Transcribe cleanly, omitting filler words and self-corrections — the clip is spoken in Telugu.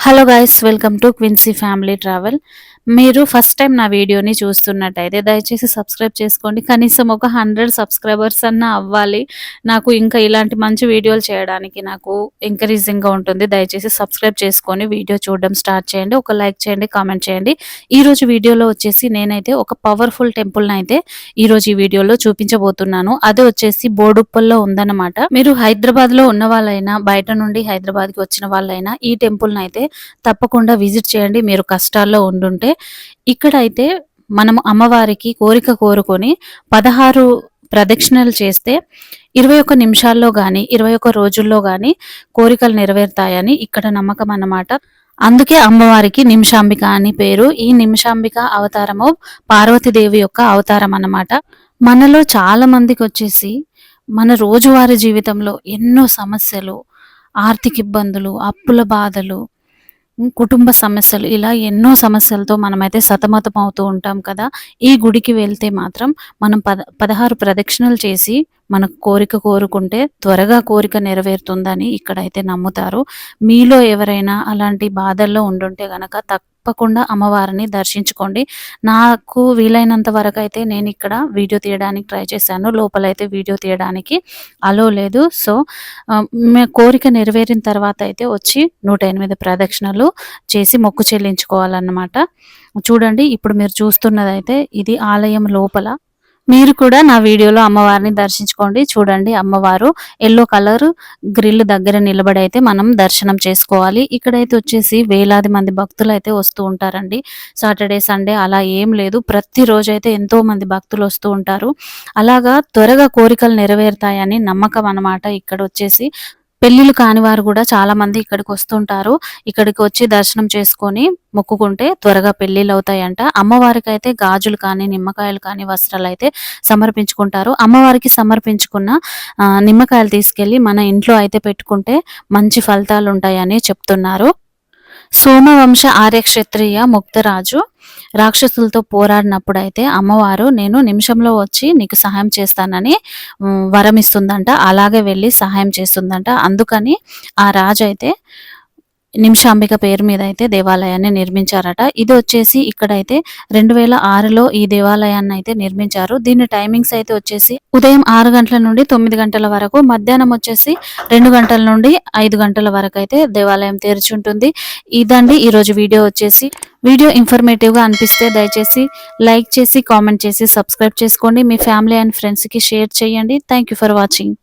Hello guys, welcome to Quincey family travel. మీరు ఫస్ట్ టైం నా వీడియోని చూస్తున్నట్టయితే దయచేసి సబ్స్క్రైబ్ చేసుకోండి. కనీసం ఒక 100 సబ్స్క్రైబర్స్ అన్నా అవ్వాలి. నాకు ఇంకా ఇలాంటి మంచి వీడియోలు చేయడానికి నాకు ఎంకరేజింగ్గా ఉంటుంది. దయచేసి సబ్స్క్రైబ్ చేసుకొని వీడియో చూడడం స్టార్ట్ చేయండి. ఒక లైక్ చేయండి, కామెంట్ చేయండి. ఈరోజు వీడియోలో వచ్చేసి నేనైతే ఒక పవర్ఫుల్ టెంపుల్ని అయితే ఈరోజు ఈ వీడియోలో చూపించబోతున్నాను. అది వచ్చేసి బోడుప్పల్లో ఉందన్నమాట. మీరు హైదరాబాద్లో ఉన్న వాళ్ళైనా, బయట నుండి హైదరాబాద్కి వచ్చిన వాళ్ళైనా ఈ టెంపుల్ని అయితే తప్పకుండా విజిట్ చేయండి. మీరు కష్టాల్లో ఉండుంటే ఇక్కడైతే మనము అమ్మవారికి కోరిక కోరుకొని 16 ప్రదక్షిణలు చేస్తే 21 నిమిషాల్లో గాని 21 రోజుల్లో గాని కోరికలు నెరవేరుతాయని ఇక్కడ నమ్మకం అన్నమాట. అందుకే అమ్మవారికి నిమిషాంబిక అని పేరు. ఈ నిమిషాంబిక అవతారము పార్వతీదేవి యొక్క అవతారం అన్నమాట. మనలో చాలా మందికి వచ్చేసి మన రోజువారీ జీవితంలో ఎన్నో సమస్యలు, ఆర్థిక ఇబ్బందులు, అప్పుల బాధలు, కుటుంబ సమస్యలు, ఇలా ఎన్నో సమస్యలతో మనమైతే సతమతం అవుతూ ఉంటాం కదా. ఈ గుడికి వెళ్తే మాత్రం మనం 16 ప్రదక్షిణలు చేసి మనకు కోరిక కోరుకుంటే త్వరగా కోరిక నెరవేరుతుందని ఇక్కడైతే నమ్ముతారు. మీలో ఎవరైనా అలాంటి బాధల్లో ఉండుంటే గనక తప్పకుండా అమ్మవారిని దర్శించుకోండి. నాకు వీలైనంత వరకు అయితే నేను ఇక్కడ వీడియో తీయడానికి ట్రై చేశాను. లోపలైతే వీడియో తీయడానికి అలో లేదు. సో కోరిక నెరవేరిన తర్వాత అయితే వచ్చి 108 ప్రదక్షిణలు చేసి మొక్కు చెల్లించుకోవాలన్నమాట. చూడండి, ఇప్పుడు మీరు చూస్తున్నదైతే ఇది ఆలయం లోపల. మీరు కూడా నా వీడియోలో అమ్మవారిని దర్శించుకోండి. చూడండి, అమ్మవారు ఎల్లో కలర్ గ్రిల్ దగ్గర నిలబడి అయితే మనం దర్శనం చేసుకోవాలి. ఇక్కడైతే వచ్చేసి వేలాది మంది భక్తులు అయితే వస్తూ ఉంటారండి. సాటర్డే సండే అలా ఏం లేదు, ప్రతిరోజు అయితే ఎంతో మంది భక్తులు వస్తూ ఉంటారు. అలాగా త్వరగా కోరికలు నెరవేరుతాయని నమ్మకం అన్నమాట. ఇక్కడ వచ్చేసి పెళ్ళిళ్ళు కాని వారు కూడా చాలా మంది ఇక్కడికి వస్తుంటారు. ఇక్కడికి వచ్చి దర్శనం చేసుకొని మొక్కుకుంటే త్వరగా పెళ్ళిళ్ళు అవుతాయంట. అమ్మవారికి అయితే గాజులు కానీ, నిమ్మకాయలు కానీ, వస్త్రాలు అయితే సమర్పించుకుంటారు. అమ్మవారికి సమర్పించుకున్న నిమ్మకాయలు తీసుకెళ్లి మన ఇంట్లో అయితే పెట్టుకుంటే మంచి ఫలితాలు ఉంటాయని చెప్తున్నారు. సోమవంశ ఆర్యక్షత్రియ ముక్తరాజు రాక్షసులతో పోరాడినప్పుడు అయితే అమ్మవారు నేను నిమిషంలో వచ్చి నీకు సహాయం చేస్తానని వరం ఇస్తుందంట. అలాగే వెళ్ళి సహాయం చేస్తుందంట. అందుకని ఆ రాజు అయితే నిమిషాంబిక పేరు మీద అయితే దేవాలయాన్ని నిర్మించారట. ఇది వచ్చేసి ఇక్కడైతే 2006లో ఈ దేవాలయాన్ని అయితే నిర్మించారు. దీని టైమింగ్స్ అయితే వచ్చేసి ఉదయం 6 గంటల నుండి 9 గంటల వరకు, మధ్యాహ్నం వచ్చేసి 2 గంటల నుండి 5 గంటల వరకు అయితే దేవాలయం తెరిచి ఉంటుంది. ఇదండి ఈరోజు వీడియో వచ్చేసి. వీడియో ఇన్ఫర్మేటివ్గా అనిపిస్తే దయచేసి లైక్ చేసి, కామెంట్ చేసి, సబ్స్క్రైబ్ చేసుకోండి. మీ ఫ్యామిలీ అండ్ ఫ్రెండ్స్కి షేర్ చేయండి. Thank you for watching.